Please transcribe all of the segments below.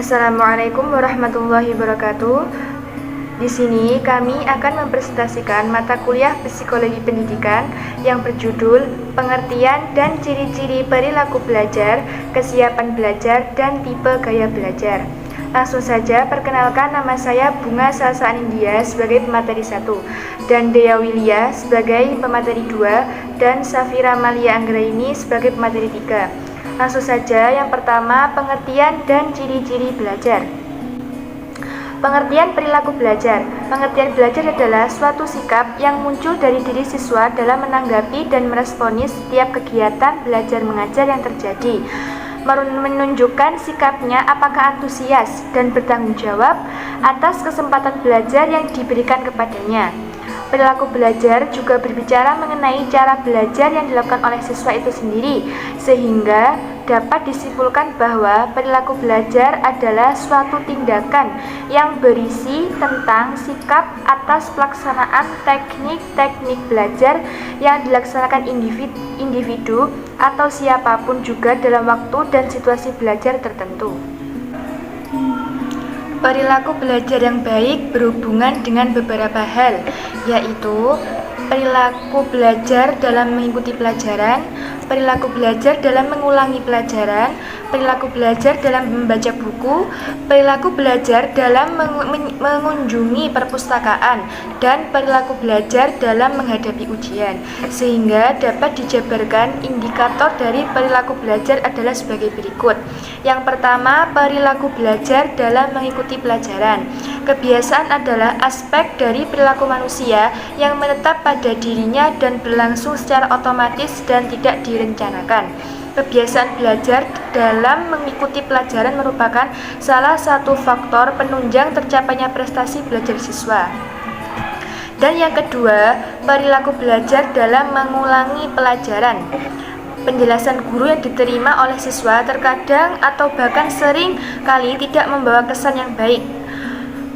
Assalamualaikum warahmatullahi wabarakatuh. Di sini kami akan mempresentasikan mata kuliah Psikologi Pendidikan yang berjudul Pengertian dan Ciri-ciri Perilaku Belajar, Kesiapan Belajar, dan Tipe Gaya Belajar. Langsung saja, perkenalkan, nama saya Bunga Salsa Anindya sebagai pemateri 1 dan Dea Wilia sebagai pemateri 2 dan Safira Malia Anggraini sebagai pemateri 3. Langsung saja, yang pertama, pengertian dan ciri-ciri belajar. Pengertian perilaku belajar. Pengertian belajar adalah suatu sikap yang muncul dari diri siswa dalam menanggapi dan meresponi setiap kegiatan belajar mengajar yang terjadi. Menunjukkan sikapnya apakah antusias dan bertanggung jawab atas kesempatan belajar yang diberikan kepadanya. Perilaku belajar juga berbicara mengenai cara belajar yang dilakukan oleh siswa itu sendiri, sehingga dapat disimpulkan bahwa perilaku belajar adalah suatu tindakan yang berisi tentang sikap atas pelaksanaan teknik-teknik belajar yang dilaksanakan individu atau siapapun juga dalam waktu dan situasi belajar tertentu. Perilaku belajar yang baik berhubungan dengan beberapa hal, yaitu perilaku belajar dalam mengikuti pelajaran, perilaku belajar dalam mengulangi pelajaran, perilaku belajar dalam membaca buku, perilaku belajar dalam mengunjungi perpustakaan, dan perilaku belajar dalam menghadapi ujian. Sehingga dapat dijabarkan indikator dari perilaku belajar adalah sebagai berikut. Yang pertama, perilaku belajar dalam mengikuti pelajaran. Kebiasaan adalah aspek dari perilaku manusia yang menetap pada dirinya dan berlangsung secara otomatis dan tidak direncanakan. Kebiasaan belajar dalam mengikuti pelajaran merupakan salah satu faktor penunjang tercapainya prestasi belajar siswa. Dan yang kedua, perilaku belajar dalam mengulangi pelajaran. Penjelasan guru yang diterima oleh siswa terkadang atau bahkan sering kali tidak membawa kesan yang baik,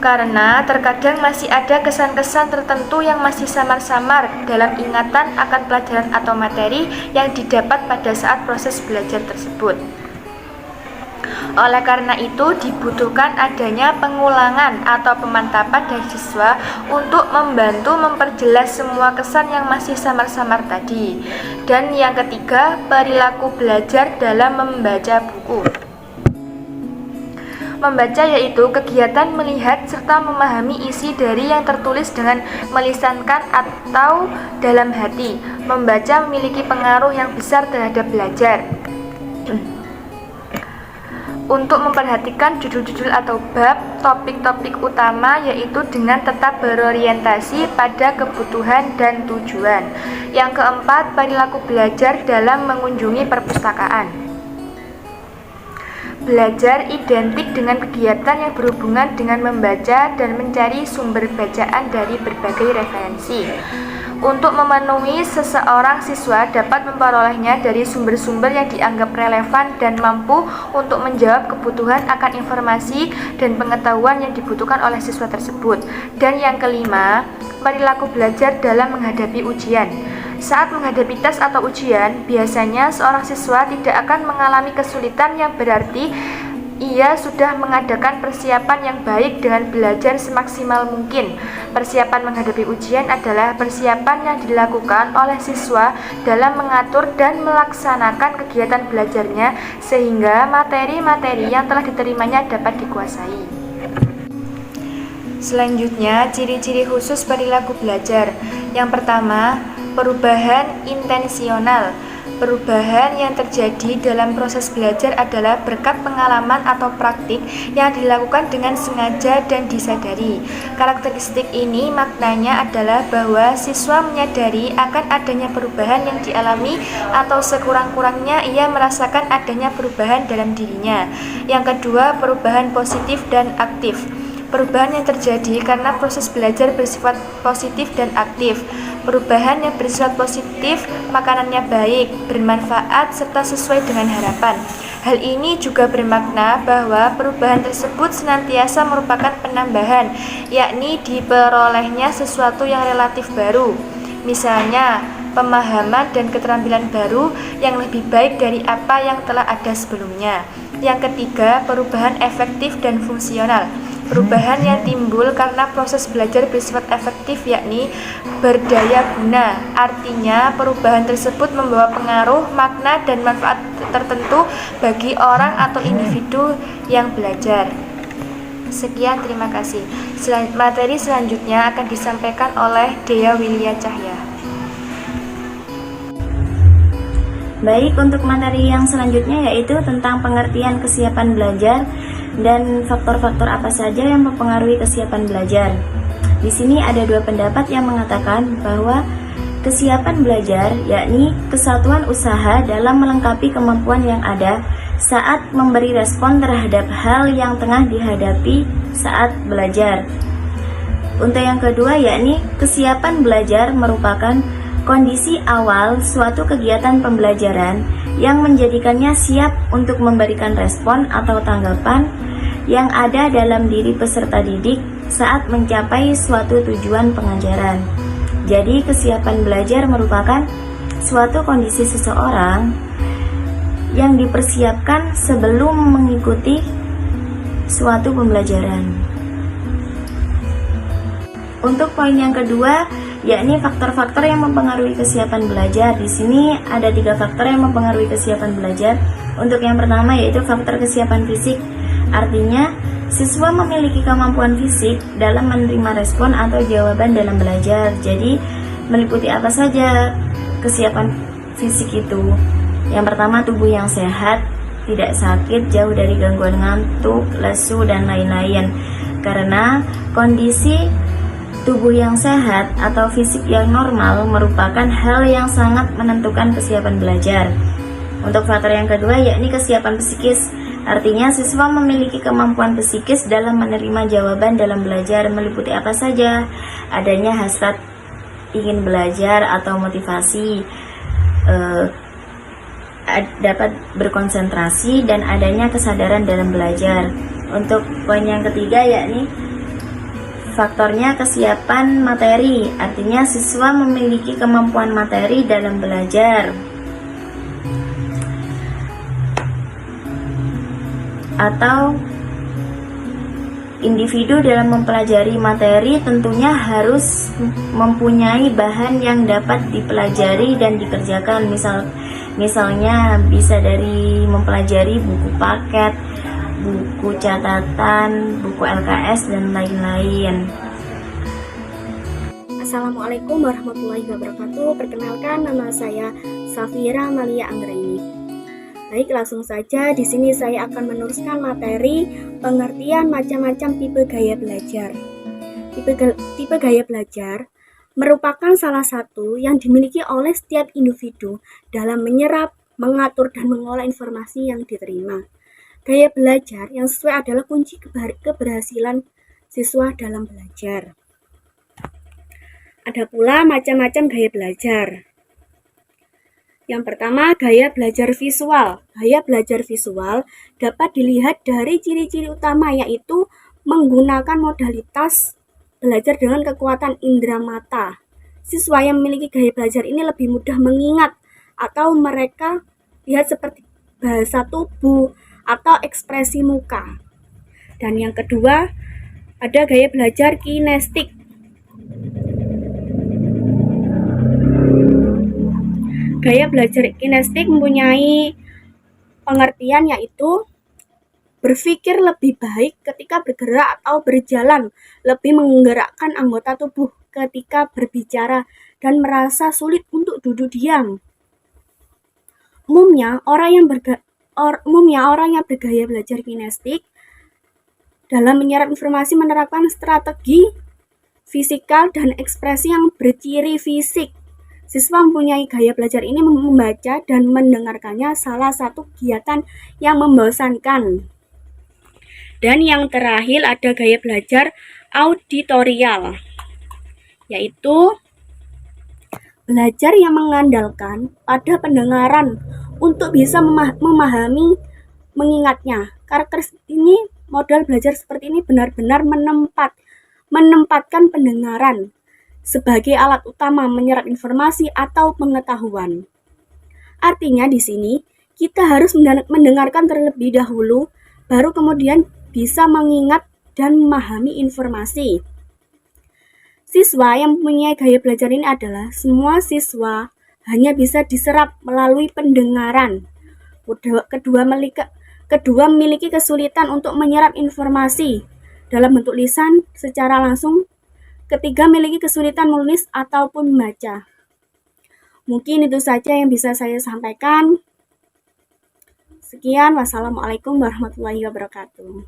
karena terkadang masih ada kesan-kesan tertentu yang masih samar-samar dalam ingatan akan pelajaran atau materi yang didapat pada saat proses belajar tersebut. Oleh karena itu, dibutuhkan adanya pengulangan atau pemantapan dari siswa untuk membantu memperjelas semua kesan yang masih samar-samar tadi. Dan yang ketiga, perilaku belajar dalam membaca buku. Membaca yaitu kegiatan melihat serta memahami isi dari yang tertulis dengan melisankan atau dalam hati. Membaca memiliki pengaruh yang besar terhadap belajar. Untuk memperhatikan judul-judul atau bab, topik-topik utama yaitu dengan tetap berorientasi pada kebutuhan dan tujuan. Yang keempat, perilaku belajar dalam mengunjungi perpustakaan. Belajar identik dengan kegiatan yang berhubungan dengan membaca dan mencari sumber bacaan dari berbagai referensi. Untuk memenuhi, seseorang siswa dapat memperolehnya dari sumber-sumber yang dianggap relevan dan mampu untuk menjawab kebutuhan akan informasi dan pengetahuan yang dibutuhkan oleh siswa tersebut. Dan yang kelima, perilaku belajar dalam menghadapi ujian. Saat menghadapi tes atau ujian, biasanya seorang siswa tidak akan mengalami kesulitan yang berarti ia sudah mengadakan persiapan yang baik dengan belajar semaksimal mungkin. Persiapan menghadapi ujian adalah persiapan yang dilakukan oleh siswa dalam mengatur dan melaksanakan kegiatan belajarnya sehingga materi-materi yang telah diterimanya dapat dikuasai. Selanjutnya, ciri-ciri khusus perilaku belajar. Yang pertama, perubahan intensional. Perubahan yang terjadi dalam proses belajar adalah berkat pengalaman atau praktik yang dilakukan dengan sengaja dan disadari. Karakteristik ini maknanya adalah bahwa siswa menyadari akan adanya perubahan yang dialami atau sekurang-kurangnya ia merasakan adanya perubahan dalam dirinya. Yang kedua, perubahan positif dan aktif. Perubahan yang terjadi karena proses belajar bersifat positif dan aktif. Perubahan yang bersifat positif, makanannya baik, bermanfaat, serta sesuai dengan harapan. Hal ini juga bermakna bahwa perubahan tersebut senantiasa merupakan penambahan, yakni diperolehnya sesuatu yang relatif baru. Misalnya, pemahaman dan keterampilan baru yang lebih baik dari apa yang telah ada sebelumnya. Yang ketiga, perubahan efektif dan fungsional. Perubahan yang timbul karena proses belajar bersifat efektif, yakni berdaya guna. Artinya, perubahan tersebut membawa pengaruh, makna, dan manfaat tertentu bagi orang atau individu yang belajar. Sekian, terima kasih. Materi selanjutnya akan disampaikan oleh Dea Wilya Cahya. Baik, untuk materi yang selanjutnya yaitu tentang pengertian kesiapan belajar dan faktor-faktor apa saja yang mempengaruhi kesiapan belajar. Di sini ada dua pendapat yang mengatakan bahwa kesiapan belajar yakni kesatuan usaha dalam melengkapi kemampuan yang ada saat memberi respon terhadap hal yang tengah dihadapi saat belajar. Untuk yang kedua yakni kesiapan belajar merupakan kondisi awal suatu kegiatan pembelajaran yang menjadikannya siap untuk memberikan respon atau tanggapan yang ada dalam diri peserta didik saat mencapai suatu tujuan pengajaran. Jadi, kesiapan belajar merupakan suatu kondisi seseorang yang dipersiapkan sebelum mengikuti suatu pembelajaran. Untuk poin yang kedua, yakni faktor-faktor yang mempengaruhi kesiapan belajar. Di sini ada 3 faktor yang mempengaruhi kesiapan belajar. Untuk yang pertama yaitu faktor kesiapan fisik. Artinya, siswa memiliki kemampuan fisik dalam menerima respon atau jawaban dalam belajar. Jadi, meliputi apa saja kesiapan fisik itu? Yang pertama, tubuh yang sehat, tidak sakit, jauh dari gangguan ngantuk, lesu, dan lain-lain. Karena kondisi tubuh yang sehat atau fisik yang normal merupakan hal yang sangat menentukan kesiapan belajar. Untuk faktor yang kedua yakni kesiapan psikis. Artinya siswa memiliki kemampuan psikis dalam menerima jawaban dalam belajar, meliputi apa saja? Adanya hasrat ingin belajar atau motivasi, dapat berkonsentrasi, dan adanya kesadaran dalam belajar. Untuk poin yang ketiga yakni faktornya kesiapan materi, artinya siswa memiliki kemampuan materi dalam belajar. Atau individu dalam mempelajari materi tentunya harus mempunyai bahan yang dapat dipelajari dan dikerjakan. Misalnya bisa dari mempelajari buku paket, buku catatan, buku LKS, dan lain-lain. Assalamualaikum warahmatullahi wabarakatuh. Perkenalkan, nama saya Safira Malia Anggraini. Baik, langsung saja di sini saya akan meneruskan materi pengertian macam-macam tipe gaya belajar. Tipe gaya belajar merupakan salah satu yang dimiliki oleh setiap individu dalam menyerap, mengatur, dan mengolah informasi yang diterima. Gaya belajar yang sesuai adalah kunci keberhasilan siswa dalam belajar. Ada pula macam-macam gaya belajar. Yang pertama, gaya belajar visual. Gaya belajar visual dapat dilihat dari ciri-ciri utama, yaitu menggunakan modalitas belajar dengan kekuatan indera mata. Siswa yang memiliki gaya belajar ini lebih mudah mengingat atau mereka lihat seperti bahasa tubuh atau ekspresi muka. Dan yang kedua, ada gaya belajar kinestik. Gaya belajar kinestik mempunyai pengertian yaitu berpikir lebih baik ketika bergerak atau berjalan, lebih menggerakkan anggota tubuh ketika berbicara, dan merasa sulit untuk duduk diam. Umumnya orang yang bergaya belajar kinestik dalam menyerap informasi menerapkan strategi fisikal dan ekspresi yang berciri fisik. Siswa mempunyai gaya belajar ini membaca dan mendengarkannya salah satu kegiatan yang membosankan. Dan yang terakhir ada gaya belajar auditorial, yaitu belajar yang mengandalkan pada pendengaran untuk bisa memahami, mengingatnya. Karakteristik ini, modal belajar seperti ini benar-benar menempatkan pendengaran sebagai alat utama menyerap informasi atau pengetahuan. Artinya di sini kita harus mendengarkan terlebih dahulu, baru kemudian bisa mengingat dan memahami informasi. Siswa yang mempunyai gaya belajar ini adalah semua siswa hanya bisa diserap melalui pendengaran. Kedua memiliki kesulitan untuk menyerap informasi dalam bentuk lisan secara langsung. Ketiga memiliki kesulitan menulis ataupun membaca. Mungkin itu saja yang bisa saya sampaikan. Sekian, wassalamualaikum warahmatullahi wabarakatuh.